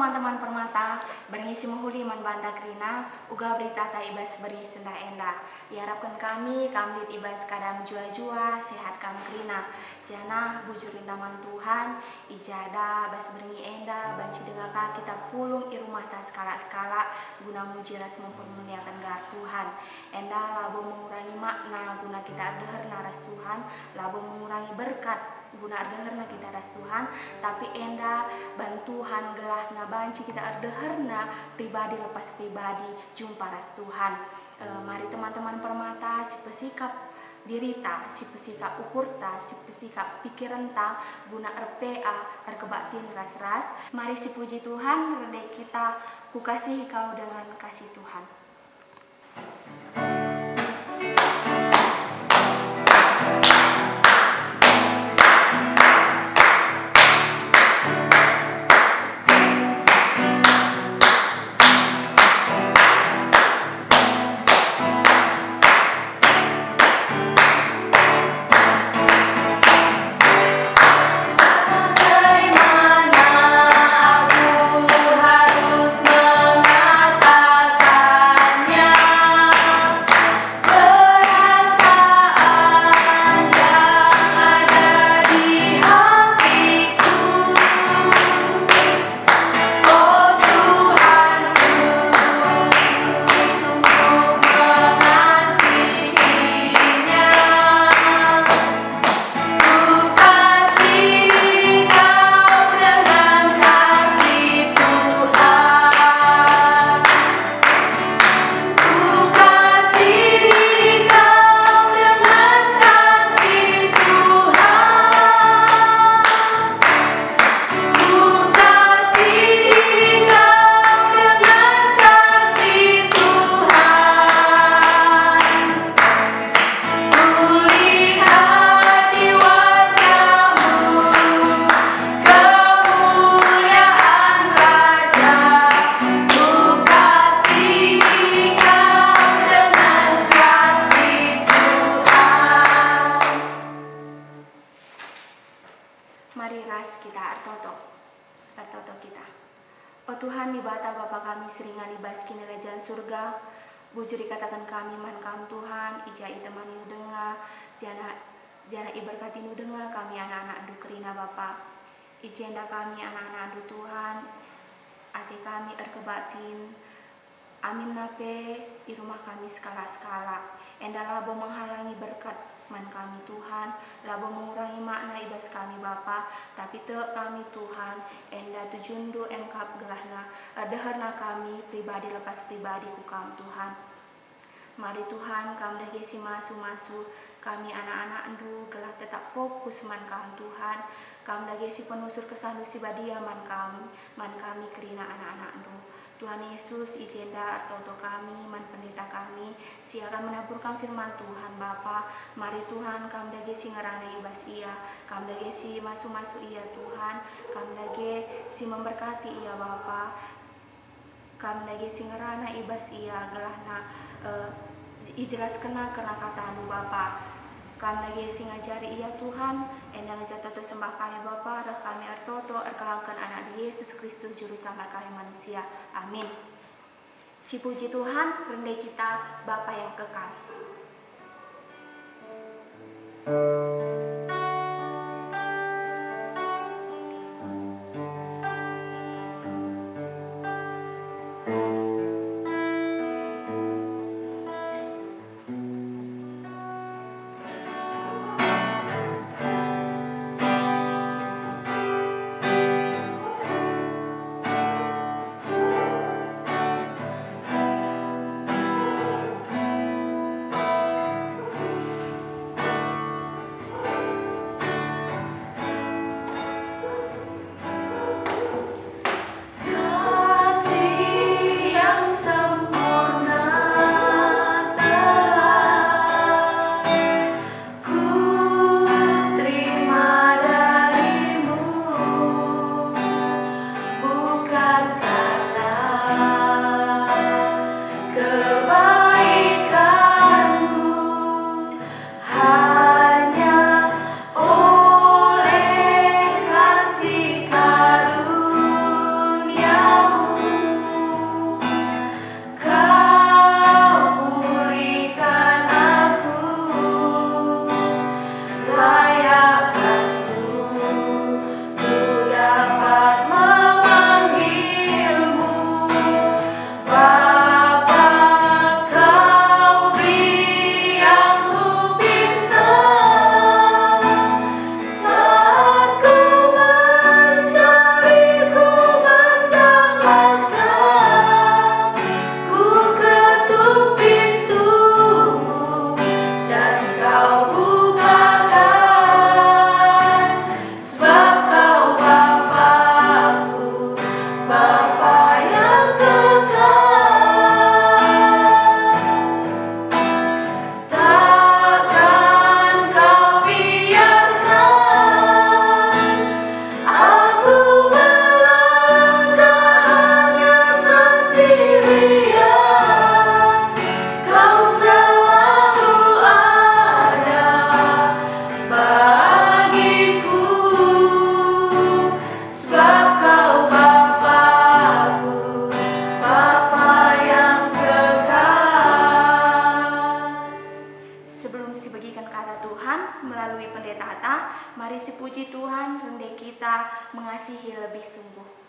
teman-teman permata, berngisi muhuli man banda krina, uga berita ta ibas beri senda enda. Diharapkan kami ibas kadam jua-jua, sehat kam krina. Jana bujur taman Tuhan, ijada bas beringi enda, banci dengaka kita pulung i rumah ta skala-skala, guna mujilas mempermuliakan gelar Tuhan. Enda labo mengurangi makna, guna kita deher naras Tuhan, labo mengurangi berkat, guna ardeherna kita ras Tuhan, tapi enda bantuhan gelah na banci kita ardeherna pribadi lepas pribadi jumpa ras Tuhan. Mari teman-teman permata si pesikap dirita, si pesikap ukurta, si pesikap pikiranta guna RPA terkebatin ras-ras. Mari si puji Tuhan rede kita kukasihi kau dengan kasih Tuhan. Mari ras kita artoto kita. Oh Tuhan, di bata Bapa kami seringan libas kini kerajaan surga, bujuri katakan kami man kam Tuhan, ijai temani udenga, jana iberkati udenga kami anak-anak adu kerina Bapa. Ijenda kami anak-anak adu Tuhan, ati kami erkebatin, amin nape di rumah kami skala-skala. Enda labo menghalangi berkat man kami Tuhan, labo mengurangi makna ibas kami Bapa, tapi te kami Tuhan, enda tujundu engkap gelahna, deherna kami pribadi lepas pribadi ku kam Tuhan. Mari Tuhan kami dagesi masu-masu, kami anak-anak endu gelah tetap fokus man kam Tuhan, kami dagesi penusur kesandusi badia man kami kerina anak-anak endu. Tuhan Yesus ijenda atau kami man pendeta kami siakan menaburkan firman Tuhan Bapa. Mari Tuhan kami dagesi ngerana ibas ia, kami dagesi masu-masu ia Tuhan, kami dagesi memberkati ia Bapa, kami dagesi ngerana ibas ia gelahna ijelas kena kata anu Bapa. Kami dagesi ngajari ia Tuhan, endang jatuh sembah kami Bapa, dah kami artoto erkalangkan anak di Yesus Kristus juru selamat kami manusia. Amin. Si puji Tuhan, rendah kita Bapa yang kekal. Puji Tuhan, rendai kita mengasihi lebih sungguh.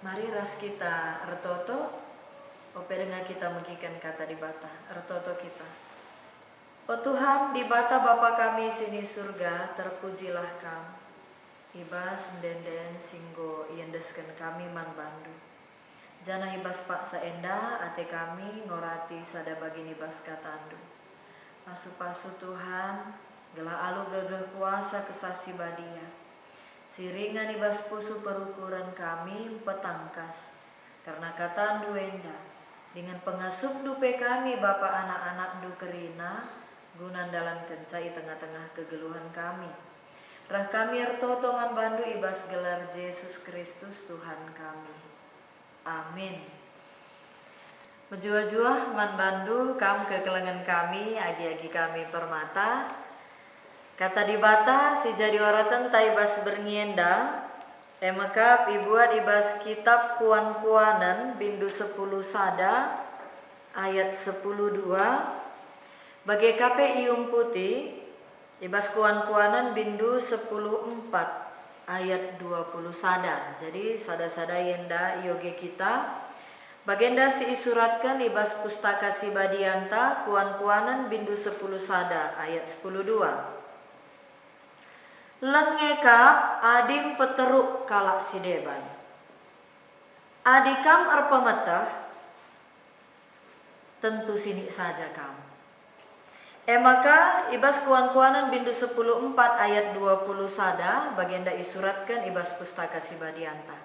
Mari ras kita ertoto, operenga kita megikan kata di bata, ertoto kita. O Tuhan, di bata Bapa kami sini surga, terpujilah Kam. Ibas denden singgo iendesken kami man bandu. Jana ibas pak saenda ate kami ngorati sada bagini bas katandu. Pasu-pasu Tuhan, gelah alu gagah kuasa kesasi badia. Siringan ibas pusu perukuran kami petangkas. Karena katandu enda, dengan pengasup dupe kami Bapa anak-anak du kerina, gunandalan kencai tengah-tengah kegeluhan kami. Rah kami ertoto man bandu ibas gelar Yesus Kristus Tuhan kami. Amin. Menjua-jua man bandu kam kekelengan kami, agi-agi kami permata. Kata di bata si jadi oratan taibas berngienda. Emakap ibuat ibas kitab kuan-kuanan bindu 10 sada ayat 10:2. Bagai kape ium putih ibas kuan-kuanan bindu 10:4 ayat 20 sada. Jadi sada-sada yenda yoge kita bagenda si isuratkan ibas pustaka si badianta kuan-kuanan bindu 10 sada ayat 10:2. Lengekap adim peteruk kalak si deban. Adikam erpemetah tentu sini saja kam. Maka ibas kuan-kuanan bindu 10:4 ayat 20 sada bagenda isuratkan ibas pustaka si badianta.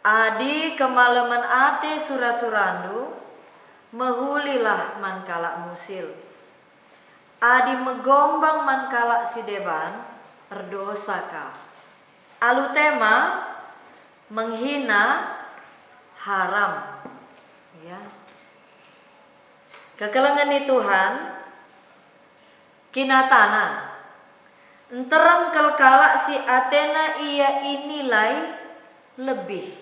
Adi kemalaman ate surasurandu mehulilah man kalak musil. Adi megombang man kalak si deban erdosa ka. Alu tema menghina haram. Ya. Kekelengan ni Tuhan kinatana enterem kalak si Athena ia inilai lebih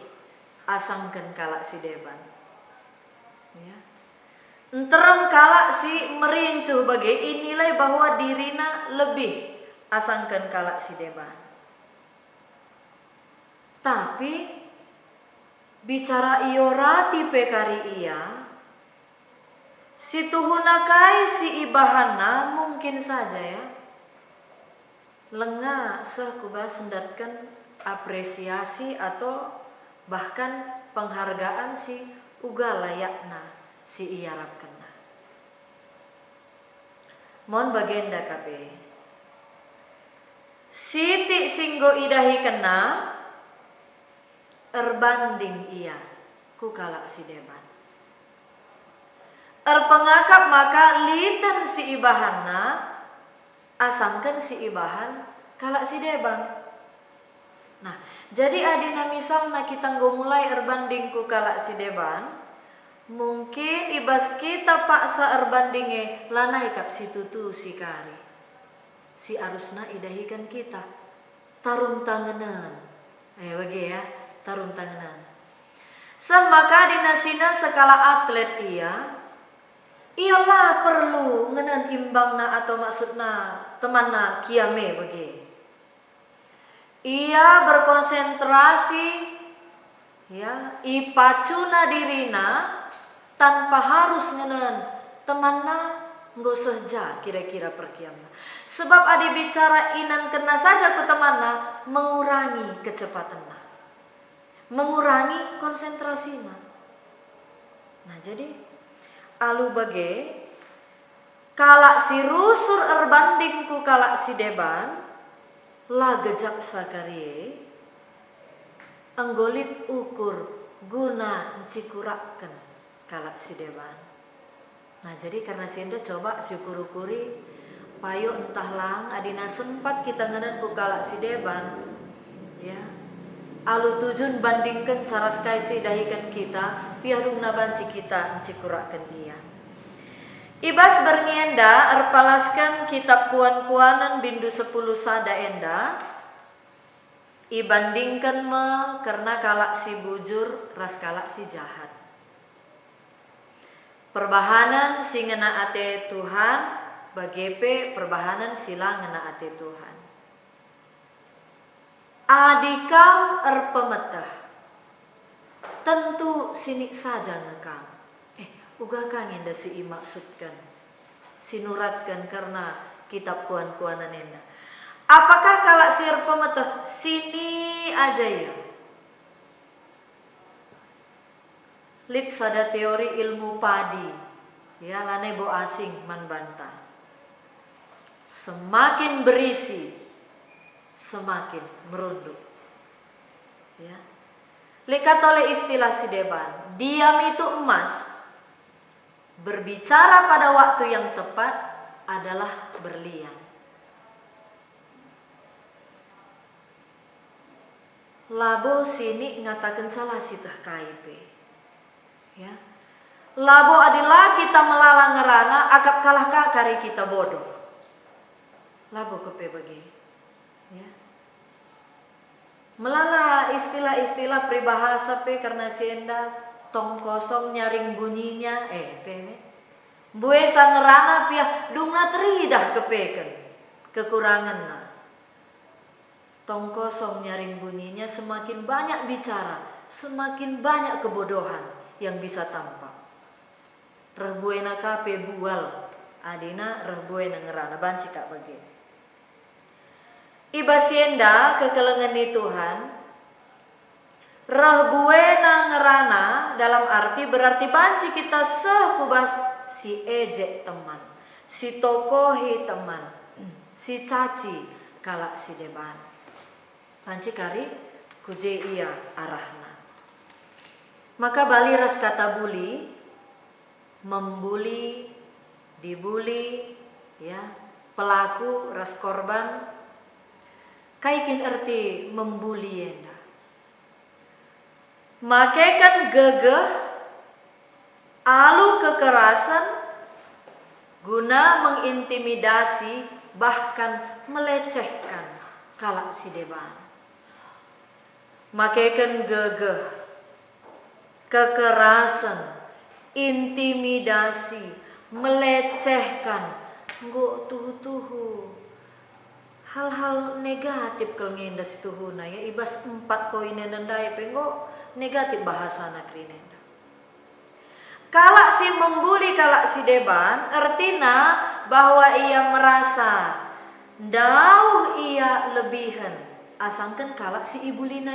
asangken kalak si deban. Ya. Enterem kalak si merincuh bagai inilai bahwa dirina lebih asangkan kalak si deban. Tapi bicara iorati pekari ia, si tuhunakai si ibahana mungkin saja ya. Lengah sekuba sendatkan apresiasi atau bahkan penghargaan si uga layakna si iarap kena. Mon bagenda kabe. Siti singgo idahi kena erbanding ia ku kalak si deban. Erpengakap maka litan si ibahana asangkan si ibahan kalak si deban. Nah, jadi adina misalnya kita nggo mulai erbanding ku kalak si deban, mungkin ibas kita paksa erbandinge lanai kap si tutu si kari. Si arusna idahikan kita tarum tangenan. Bagi ya, tarum tangenan. Sah maka dinasina skala atlet ia Ialah perlu ngenen imbangna atau maksudna temanna kiame bagi. Ia berkonsentrasi ya, ipacuna dirina tanpa harus ngenen temanna nggo sehja kira-kira perkiamna. Sebab adi bicara inan kena saja ke temanna mengurangi kecepatanna. Mengurangi konsentrasinya. Nah jadi alu bage kalak si rusur erbandingku kalak si deban la gejap sakarie anggolit ukur guna cikuraken kalak si deban. Nah jadi karena sienda coba syukur-ukuri payo entah lang adina sempat kita ngenen ku kalak si deban ya. Alu tujun bandingkan cara sekali dahikan kita piarung nabanci kita cikuraken dia. Ibas bernienda erpalaskan kitab kuan-kuanan bindu 10 sada enda. Ibandingkan me karena kalak si bujur ras kalak si jahat. Perbahanan si ngena ate Tuhan bagepe perbahanan sila ngena ate Tuhan. Adikam erpemetah tentu sinik saja ngekam. Uga kangen da si maksudkan sinuratkan karena kitab kuan-kuanan enda. Apakah kalak si erpemetah sini aja ya? Lit sada teori ilmu padi ya lane bo asing man bantah. Semakin berisi semakin merunduk. Ya. Lihat oleh istilah si deban, diam itu emas. Berbicara pada waktu yang tepat adalah berlian. Labo sini ngatakan salah si teh kaipe. Ya. Labo adalah kita melalang ngerana akap kalah kakari kita bodoh. Labo kepe bagi. Ya. Melala istilah-istilah peribahasa pe karena sienda tong kosong nyaring bunyinya pene. Bue sangerana pia dungna teridah kepeken kekurangan na. Tong kosong nyaring bunyinya semakin banyak bicara, semakin banyak kebodohan yang bisa tampak. Rebuena kape bual adina rebuena ngerana banci kak bagi. Ibasienda kekelengan di Tuhan Rahbuena ngerana dalam arti berarti banci kita sekubas si ejek teman, si tokohi teman, si caci kalak si deban. Banci kari kuje iya arahna. Maka bali ras kata buli, membuli, dibuli, ya pelaku ras korban. Kaikin arti membuli enda. Makaikan gegeh alu kekerasan guna mengintimidasi bahkan melecehkan kalak si deban. Makaikan gegeh kekerasan, intimidasi, melecehkan, nggo tuhu-tuhu. Hal-hal negatif kalau ngendas tuhuna ya ibas 4 poin nendai penggo negatif bahasa nakrinenda. Kalak si membuli kalak si deban artinya bahwa ia merasa dauh ia lebihan asangkan kalak si ibulina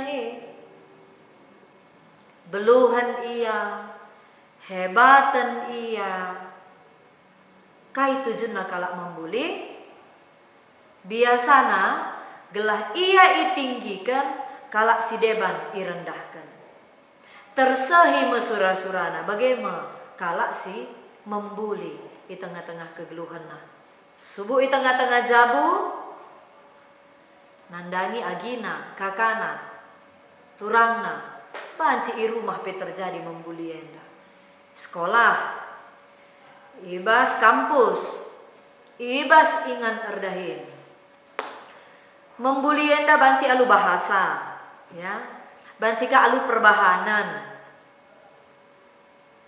beluhan ia hebatan ia kai tujuanna kalak membuli biasana gelah ia itinggikan kalak si deban irendahkan. Tersehi mesura-surana bagaimana kalak si membuli di tengah-tengah kegeluhanna. Subuh di tengah-tengah jabu nandangi agina, kakana, turangna, panci i rumah pe terjadi membuli enda. Sekolah, ibas kampus, ibas ingan erdahin. Membuli enda banci alu bahasa, ya, banci ka alu perbahanan.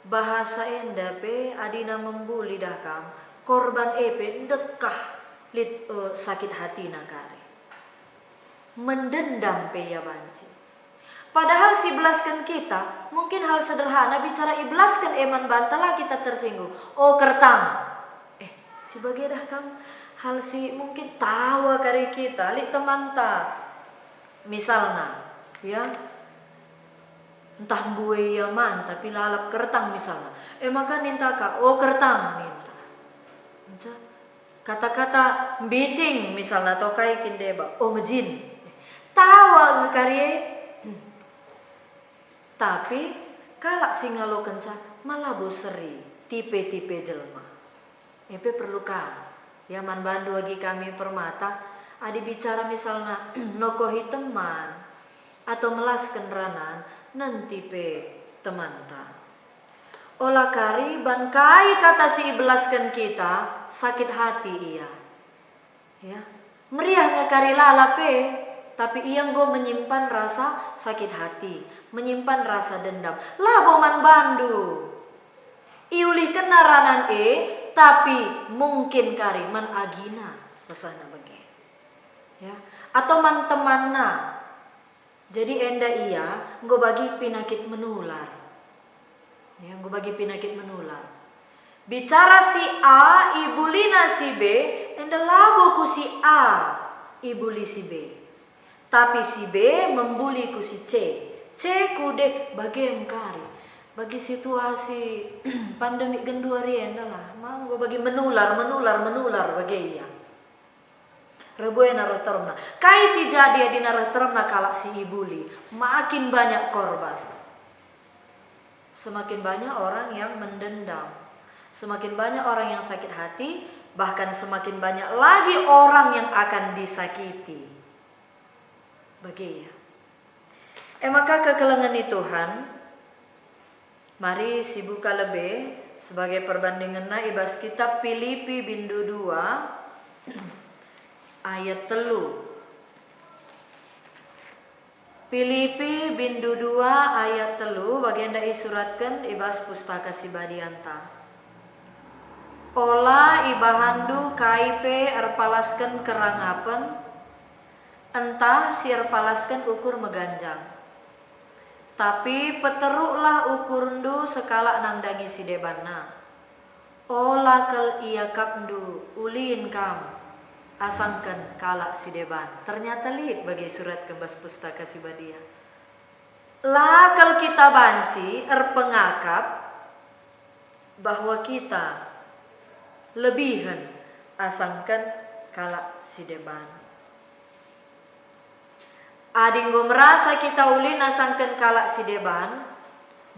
bahasa enda pe adina membuli dah kam korban epe dekah sakit hati nakare mendendam pe ya banci. Padahal si belaskan kita mungkin hal sederhana bicara iblaskan eman bantalah kita tersinggung. Oh kertang. Si bagai dah kam hal si mungkin tawa kari kita li teman ta. Misalnya ya entah buai ya man tapi lalap kertang misalnya. Maka ninta ka oh kertang ninta. Kata-kata bicing misalnya atau kai kindeba oh mejin. Tawa kari. Tapi kalak singalo kenca malah boseri tipe-tipe jelma. Epe perlu kan ya man bandu lagi kami permata adi bicara misalnya nokohi teman atau melaskan ranan nanti pe teman ta. Olah kari ban kai kata si belaskan kita sakit hati iya. Ya, meriah ngekari lalape tapi ia go menyimpan rasa sakit hati, menyimpan rasa dendam. Lah boman bandu. Iulih kenaranan tapi mungkin kari man agina pesana bagi. Ya, atau man temanna. Jadi enda ia go bagi penyakit menular. Ya, go bagi penyakit menular. Bicara si A, ibulina si B, enda labo ku si A, ibuli si B. Tapi si B membuli ku si C. C ku D bagi kari. Bagi situasi pandemi gendua rienda lah. Manggo bagi menular bagi iya. Rebuai naruh termna. Kai si jadi di naruh termna kalak si ibuli. Makin banyak korban. Semakin banyak orang yang mendendam. Semakin banyak orang yang sakit hati. Bahkan semakin banyak lagi orang yang akan disakiti. Bagi ya. Maka kekelengan Tuhan, mari si buka lebih sebagai perbandingan na ibas kitab Filipi bindu 2 ayat telu. Filipi bindu 2 ayat telu bagian dai suratkan ibas pustaka si badianta. Ola ibahandu kaipe erpalaskan kerangapen entah siar palaskan ukur meganjang. Tapi peteruklah ukurndu sekala nangdangi si debanna. Ola kel iya kapndu ulin kam asangkan kalak si deban. Ternyata lihat bagi surat kebas pustaka si badia. Lakal kita banci erpengakap bahwa kita lebihan asangkan kalak si deban. Adinggo merasa kita ulin asangkan kalak si deban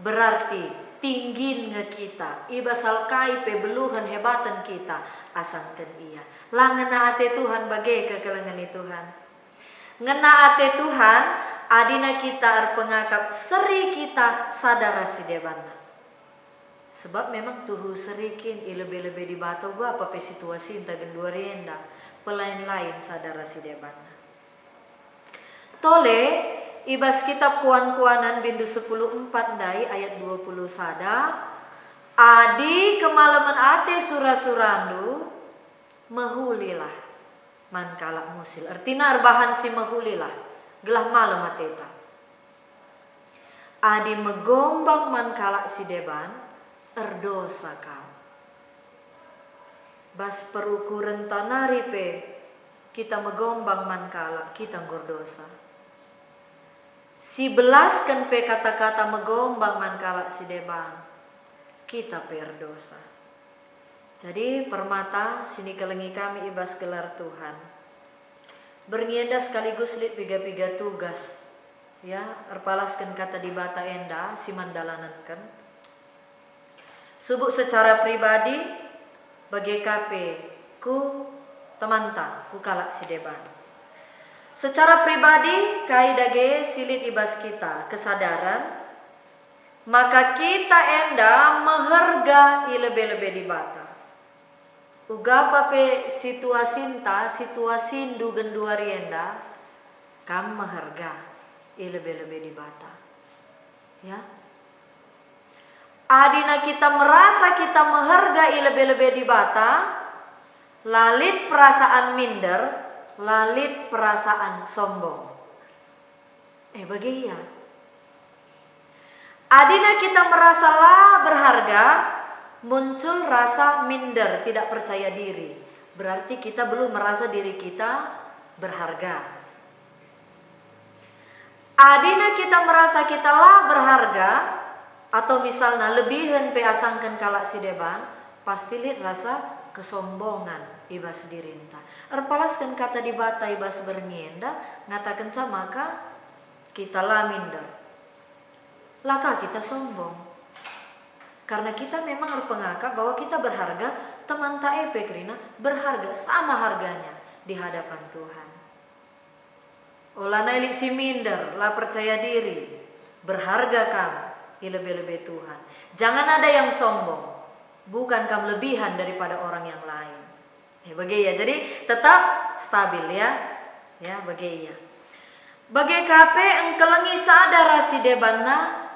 berarti tinggi nge kita ibasal kai pe beluhan hebatan kita asangkan iya lah ngena ate Tuhan bagai kekelengan Tuhan ngena ate Tuhan adina kita pengakap seri kita sadara si deban sebab memang tuhu serikin lebih-lebih di batu gua apa pe situasi entah gendua renda pelain-lain sadara si deban. Tole ibas kitab kuan-kuanan bindu 10:4 dai ayat 20 sada adi kemalaman ate sura-surandu mehulilah man kalak musil artina arbahan si mehulilah gelah malam ateta adi megombang man kalak si deban erdosa kau bas perukuran tanari pe kita megombang man kalak kita ngordosa. Si belaskan pe kata-kata megombang man kalak si deban kita perdosa. Jadi permata sini kelengi kami ibas gelar Tuhan bernienda sekaligus lit piga-piga tugas ya erpalaskan kata di bata enda si mandalanankan subuk secara pribadi bagi KP ku temanta ku kalak si deban. Secara pribadi kai dage silit ibas kita kesadaran maka kita enda meherga ilebe-lebe di bata. Uga pape situasinta situasindu genduari enda kam meherga ilebe-lebe di bata. Ya. Adina kita merasa kita menghargai lebih-lebih di bata, lalit perasaan minder, lalit perasaan sombong. Bagi ya. Adina kita merasa lah berharga, muncul rasa minder, tidak percaya diri. Berarti kita belum merasa diri kita berharga. Adina kita merasa kita lah berharga, atau misalnya lebihan peasangkan kalak si deban, pasti lihat rasa kesombongan ibas dirinta. Erpalaskan kata di bata ibas bernienda, ngatakan sama maka kita lah minder. Laka kita sombong. Karena kita memang berpengakap bahwa kita berharga, teman taepe kerina berharga sama harganya di hadapan Tuhan. Olah nailik si minder, lah percaya diri, berharga kamu lebih-lebih Tuhan. Jangan ada yang sombong, bukan kamu lebihan daripada orang yang lain. Bagi ya, jadi tetap stabil ya, bagi ya. Bagi kape engkelengi sadar si debanna,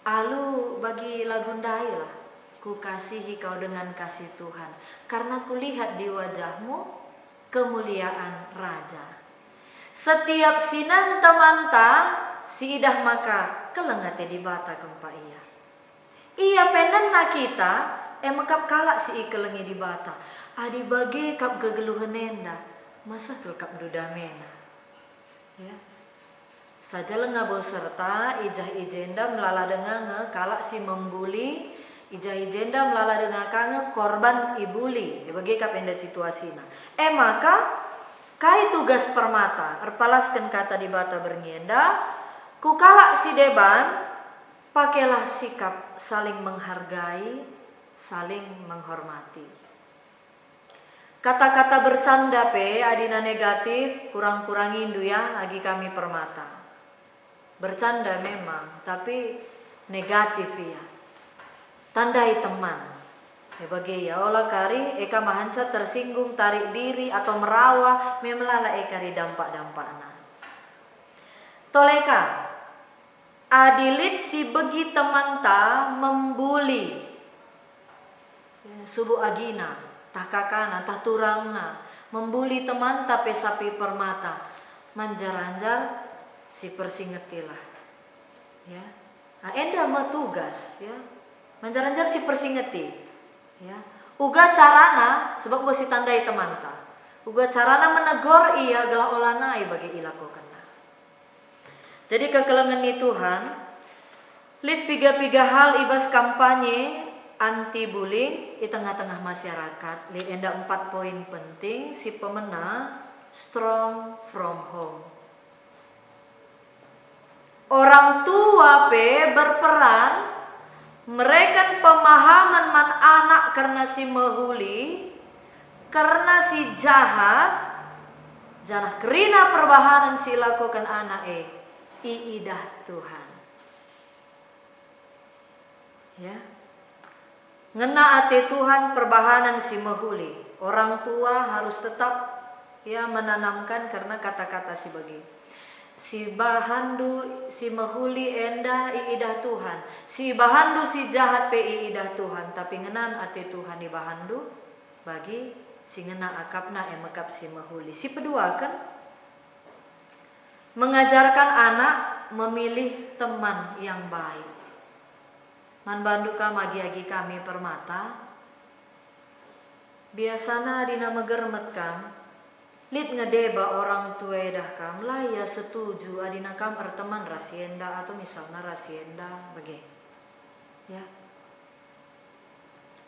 alu bagi lagundai lah, ku kasihi kau dengan kasih Tuhan, karena kulihat di wajahmu kemuliaan Raja. Setiap sinan temanta si idah maka kelengate di bata kempa iya. Iya penenna kita mekap kalak si ikelengi di bata. Adi bage kap gegeluhan nenda, masa kap duda mena. Ya. Saja lenga serta ijah ijenda melala dengange kalak si membuli, ijah ijenda melala dengan kange korban ibuli. Bagi kap enda situasina. Maka kai tugas permata, erpalaskan kata di bata bernienda, ku kalak si deban, pakailah sikap saling menghargai, saling menghormati. Kata-kata bercanda adina negatif, kurang-kurangin du ya lagi kami permata. Bercanda memang, tapi negatif ya. Tandai teman. Bagi ya olah kari eka mahansa tersinggung, tarik diri atau merawa, memelala ekari dampak-dampakna. Toleka adilit si begi temanta membuli subuh agina tah kakana tah turangna, membuli teman tapi sapi permata, manjar-anjar si persingetilah ya. Enda mah tugas ya, manjar-anjar si persingeti ya. Uga carana sebab gue si tandai temanta, uga carana menegur iya gelah olanai bagi ilakukan. Jadi kekelengan ni Tuhan, lihat piga-piga hal ibas kampanye anti bullying di tengah-tengah masyarakat. Lihat ada 4 poin penting si pemena strong from home. Orang tua berperan mereka pemahaman man anak karena si mehuli, karena si jahat, janah kerina perbahanan si lakukan anak iidah Tuhan. Ya. Ngena ate Tuhan perbahanan si mehuli. Orang tua harus tetap ya menanamkan karena kata-kata si bagi. Si bahandu si mehuli enda iidah Tuhan. Si bahandu si jahat iidah Tuhan. Tapi ngenan ate Tuhan di bahandu bagi si ngena akapna mekap si mehuli. Si kedua kan mengajarkan anak memilih teman yang baik. Man banduka magi-agi kami permata. Biasana dina megermet kam, lid ngedeba orang tua dah kam lah ya setuju adina kam teman rasienda atau misalnya rasienda bagi. Ya.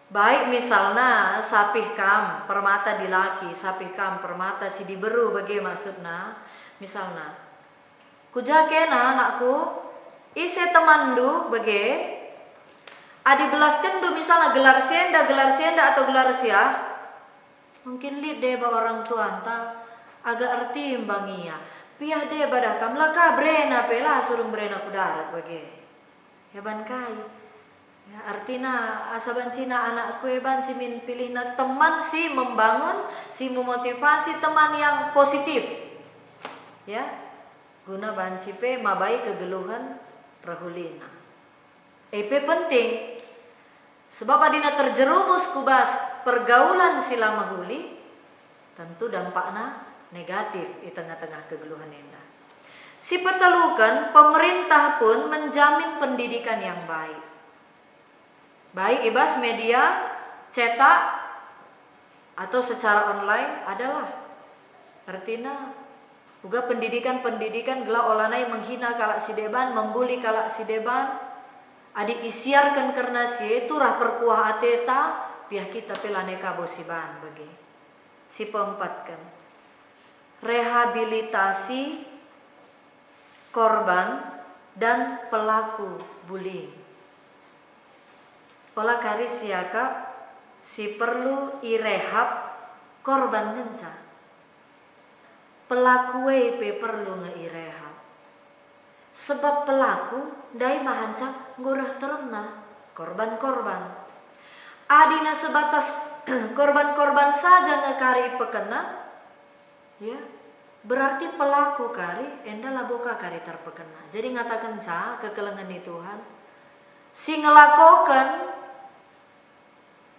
Baik misalnya sapih kam permata di laki, sapih kam permata si diberu bagi maksudna. Misalnya kujakena anakku ise temandu bage adi belaskan du misalnya gelar sienda atau gelar sia mungkin lid deba orang tua anta agak arti imbangia piah deba dah kam laka brena pela suruh brena kudarat bage ya ban kai ya artina asaban sina anakku ban si min pilihna teman si membangun si memotivasi teman yang positif ya guna bancipe mabai kegeluhan rahulina. EP penting. Sebab adina terjerumus kubas pergaulan sila mahuli, tentu dampaknya negatif di tengah-tengah kegeluhan enda. Si petalukan pemerintah pun menjamin pendidikan yang baik. Baik ibas media cetak atau secara online adalah artinya juga pendidikan gela olanai menghina kalak si deban, membuli kalak si deban, adik isiarkan karena si itu rah perkuah ateta pihak kita pelaneka bosiban bagi si peempatkan rehabilitasi korban dan pelaku bullying. Olah kari siaka si perlu irehab korban ngenca, pelaku pe perlu ngeirehab. Sebab pelaku dai mahanca ngurah terna korban-korban. Adina sebatas korban-korban saja ngekari pekena, ya berarti pelaku kari enda laboka kari terpekena. Jadi ngatakan ca kekelengan di Tuhan si ngelakokan,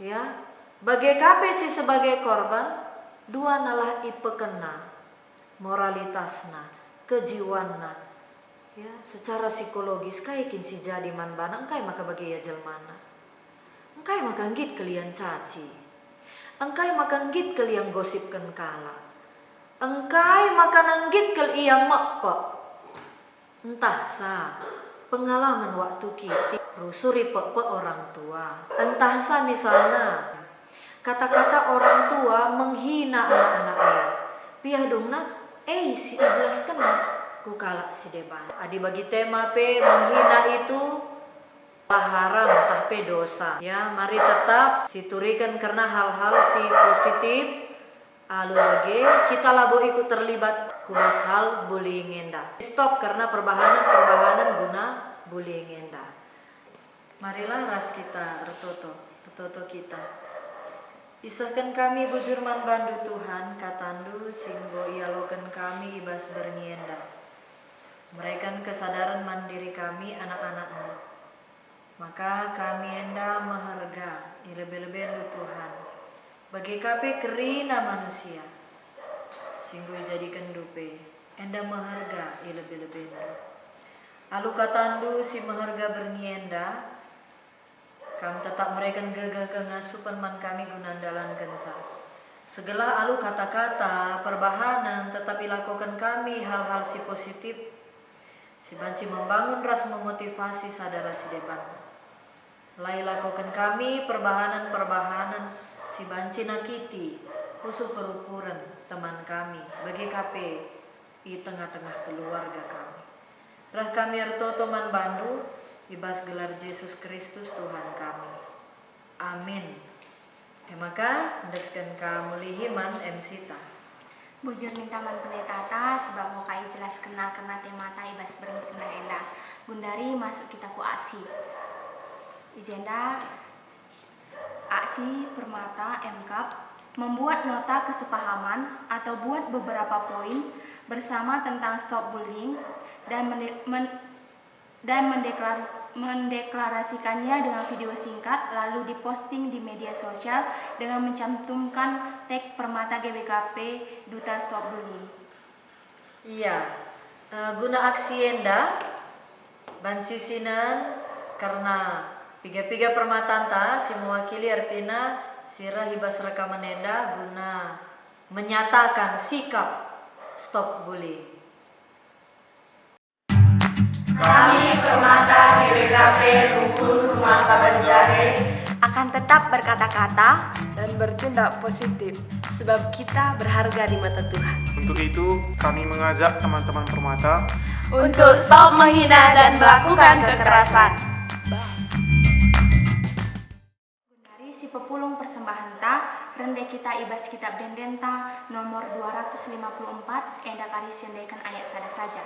ya bagai kape si sebagai korban dua nalah ipekena moralitasna kejiwanna, ya secara psikologis kaikin si jadi manbana engkai maka bagi ya jelmana, engkai maka ngit kalian caci, engkai maka ngit kalian gosipkan kala, engkai maka nanggit kalian mekpek. Entah sa pengalaman waktu kita rusuri pekpek orang tua, entah sa misalnya kata-kata orang tua menghina anak-anaknya, piah dongna si iblas kena ku kalak si deban. Adi bagi tema pe menghina itu haram tah pe dosa. Ya, mari tetap siturikan karena hal-hal si positif. Alu bagi kita labo ikut terlibat kubas hal bullying enda. Stop karena perbahanan guna bullying enda. Marilah ras kita retoto kita. Isahkan kami bujurman bandu Tuhan, katandu singgo ialokan kami ibas bernienda. Mereka kesadaran mandiri kami anak-anakmu. Maka kami enda maharga ilebe-lebe lu Tuhan. Bagi kape kerina manusia. Singgo jadikan dupe enda maharga ilebe-lebe lu. Alu katandu si maharga bernienda. Kami tetap mereka gagah kengasupan man kami gunandalan kenca. Segala alu kata-kata perbahanan tetap dilakukan kami hal-hal si positif. Si banci membangun ras memotivasi sadara si depan. Lai lakukan kami perbahanan si banci nakiti usuh perukuran teman kami bagi kape di tengah-tengah keluarga kami. Rah kami ertoto man bandu ibas gelar Yesus Kristus Tuhan kami. Amin. Maka deskan kamulihiman emsita. Bujur mintaman pendetata sebab mau kai jelas kena temata ibas bermisunan enda. Bundari masuk kita ku aksi. Ijenda aksi permata MKAP membuat nota kesepahaman atau buat beberapa poin bersama tentang stop bullying dan mendeklarasikannya dengan video singkat lalu diposting di media sosial dengan mencantumkan tag Permata GBKP Duta Stop Bullying. Iya, guna aksi enda bancisinan karena piga-piga permatanta si mewakili artinya sirah hibas rekaman enda guna menyatakan sikap stop bullying. Kami Permata GBKP Rukun Rumah Kabanjare Akan tetap berkata-kata dan bertindak positif sebab kita berharga di mata Tuhan. Untuk itu, kami mengajak teman-teman Permata Untuk stop menghina dan melakukan kekerasan. dari si pepulung persembahan ta rende kita ibas kitab dendenta nomor 254 enda kari siandaikan ayat sada saja.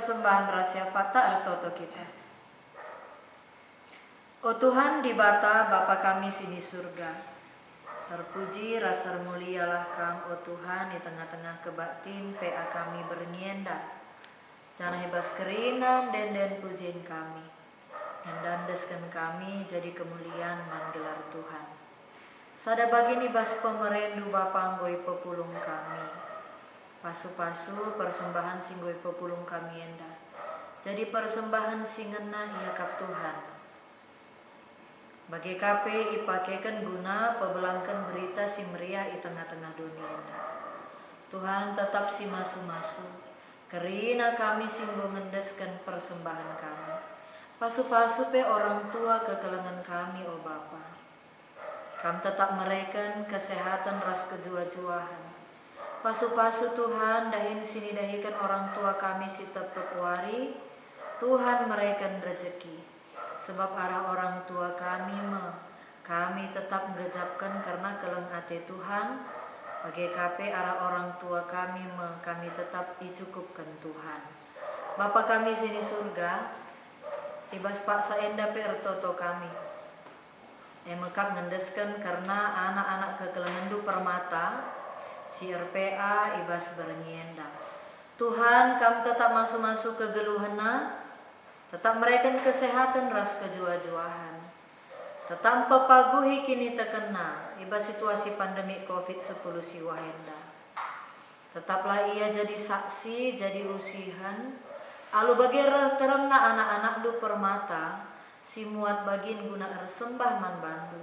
persembahan rahasia fata ertoto kita. O Tuhan di bata Bapa kami sini surga, terpuji rasa mulialah Kam, o Tuhan, di tengah-tengah kebaktin PA kami bernienda. Jangan hebas kerinan den pujiin kami, yang dandeskan kami jadi kemuliaan manggelar Tuhan. Sada bagini bas pemerendu Bapa anggoi pepulung kami, pasu-pasu persembahan singgoi pepulung kami enda, jadi persembahan singena ia kap Tuhan. Bagi KP ipakekan guna pebelangkan berita si meriah di tengah-tengah dunia. Tuhan tetap si masu-masu, kerina kami singgo ngendeskan persembahan kami. Pasu-pasu pe orang tua kekelengan kami, o Bapa. Kami tetap mereken kesehatan ras kejua-juahan. Pasu-pasu Tuhan dahin sini dahikan orang tua kami si tetap wari. Tuhan mereken rezeki. Sebab arah orang tua kami kami tetap menggejapkan karena keleng ate Tuhan. Bagi KP arah orang tua kami kami tetap dicukupkan Tuhan. Bapa kami sini surga, ibas paksa enda pe ertoto kami. Mekap ngendeskan karena anak-anak kekelengan du permata, si RPA ibas bernienda. Tuhan kami tetap masuk-masuk ke geluhena, tetap mereken kesehatan ras kejua-juahan. Tetap pepaguhi kini terkena iba situasi pandemi COVID-10 si wahenda. Tetaplah ia jadi saksi, jadi usihan. Alu bagi teremna anak-anak du permata, si muat bagin guna ersembah man bandu.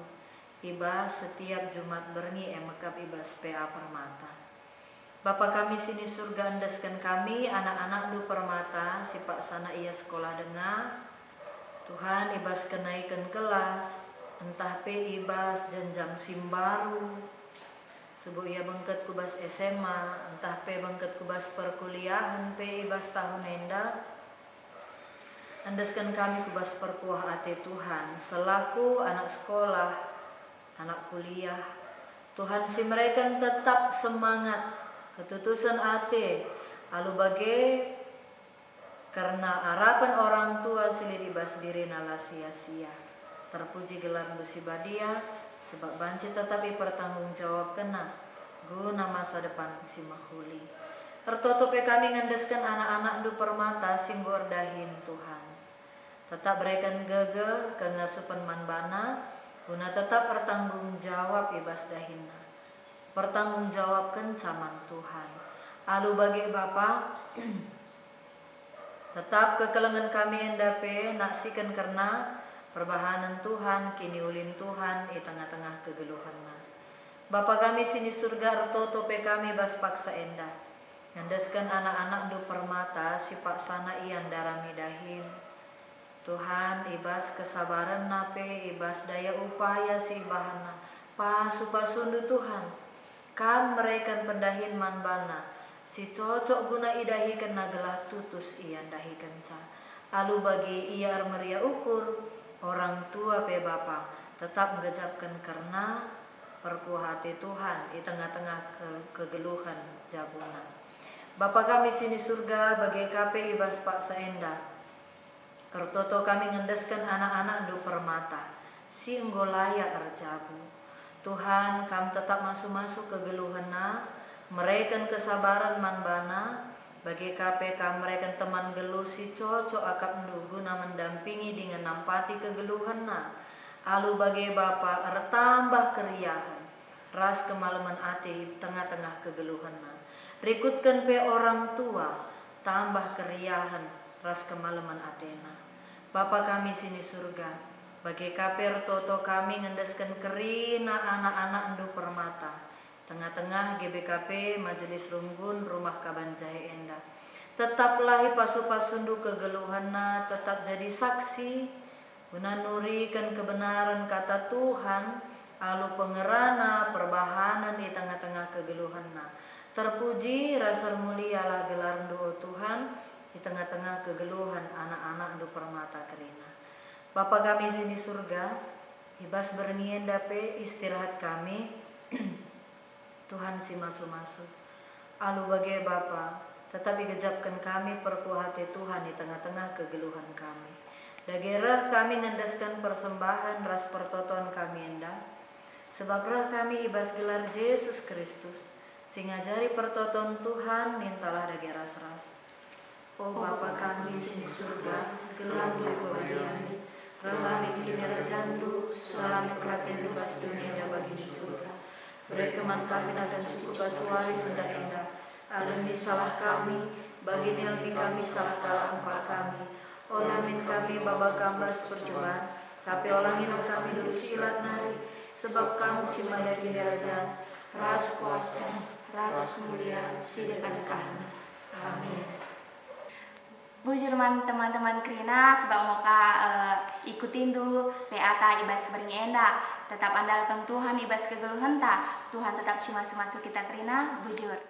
Iba setiap Jumat berni emekap ibas PA permata. Bapa kami sini surga andaskan kami anak-anak du permata si pak sana ia sekolah dengar. Tuhan ibas kenaikan kelas, entah pe ibas jenjang simbaru. Subuh ia bangket kubas SMA, entah pe bangket kubas perkuliahan pe ibas tahun enda. Andaskan kami kubas perkuah ate Tuhan selaku anak sekolah, anak kuliah. Tuhan si mereka tetap semangat ketutusan ate alu bage karena harapan orang tua silih dibas diri nala sia-sia. Terpuji gelar musibadia sebab banci tetapi bertanggung jawab kena guna masa depan si mahuli. Ertoto pe kami ngendeskan anak-anak du permata singgor dahin Tuhan. Tetap berikan gege kengasupan manbana guna tetap bertanggung jawab ibas dahinna. Pertanggungjawabkan caman Tuhan. Alu bagi Bapa, tetap kekelengan kami endape naksikan karena perbahanan Tuhan kini ulin Tuhan di tengah-tengah kegeluhanna. Bapa kami sini surga ertoto pe kami bas paksa enda. Ngandaskan anak-anak du permata si pak sana ian darami dahin. Tuhan ibas kesabaran nape ibas daya upaya si ibahana. Pasu-pasundu Tuhan. Kam mereka pendahin manbana si cocok guna idahikan nagalah tutus ian dahikan ca. Alu bagi ia meria ukur orang tua pe Bapa tetap menggejapkan karena perkuah hati Tuhan di tengah-tengah kegeluhan jabuna. Bapa kami sini surga bagi KP ibas pak saenda. Kertoto kami ngendeskan anak-anak du permata si enggolaya erjabu. Tuhan kami tetap masuk-masuk ke geluhena, mereka kesabaran manbana, bagi KPK mereka teman geluh si cocok akap guna mendampingi dengan nampati kegeluhena. Alu bagi Bapa tambah keriahan, ras kemalaman ati tengah-tengah kegeluhena. Rikutkan pe orang tua, tambah keriahan, ras kemalaman atena. Bapa kami sini surga, bagi kaper toto kami ngendeskan kerina anak-anak du permata. Tengah-tengah GBKP Majelis Runggun Rumah Kabanjahe Enda. Tetaplah pasu-pasundu kegeluhanna tetap jadi saksi. Guna nurikan kebenaran kata Tuhan. Alu pengerana perbahanan di tengah-tengah kegeluhanna. Terpuji rasa mulialah gelar doa Tuhan di tengah-tengah kegeluhan anak-anak du permata kerina. Bapa kami sini surga, ibas bernien dape istirahat kami, Tuhan si masuk-masuk. Alu bagi Bapa, Tetapi gejapkan kami perku hati Tuhan di tengah-tengah kegeluhan kami. Dagerah kami ngendaskan persembahan ras pertotoan kami endah. Sebab rah kami ibas gelar Yesus Kristus. Sing ngajari pertoton Tuhan nintalah dagerah ras. O Bapa kami sing di surga, gelam duku badiami. Relangit kini rajandu, salamit perhatian lubas dunia dan bagi di surga. Beri keman kami akan cukup basuari sendak indah. Alun di salah kami, bagi nilmi kami salah kalah empat kami. Olamin kami baba kambas percobaan, tapi olangin kami dulu silat nari. Sebab kamu si mada kini raja, ras kuasa, ras kemuliaan, sidekan kahna. Amin. Bujur teman-teman Krina sebab muka ikutin tuh PA ibas bering enda tetap andalkan Tuhan ibas kegeluhan ta Tuhan tetap masuk kita Krina bujur.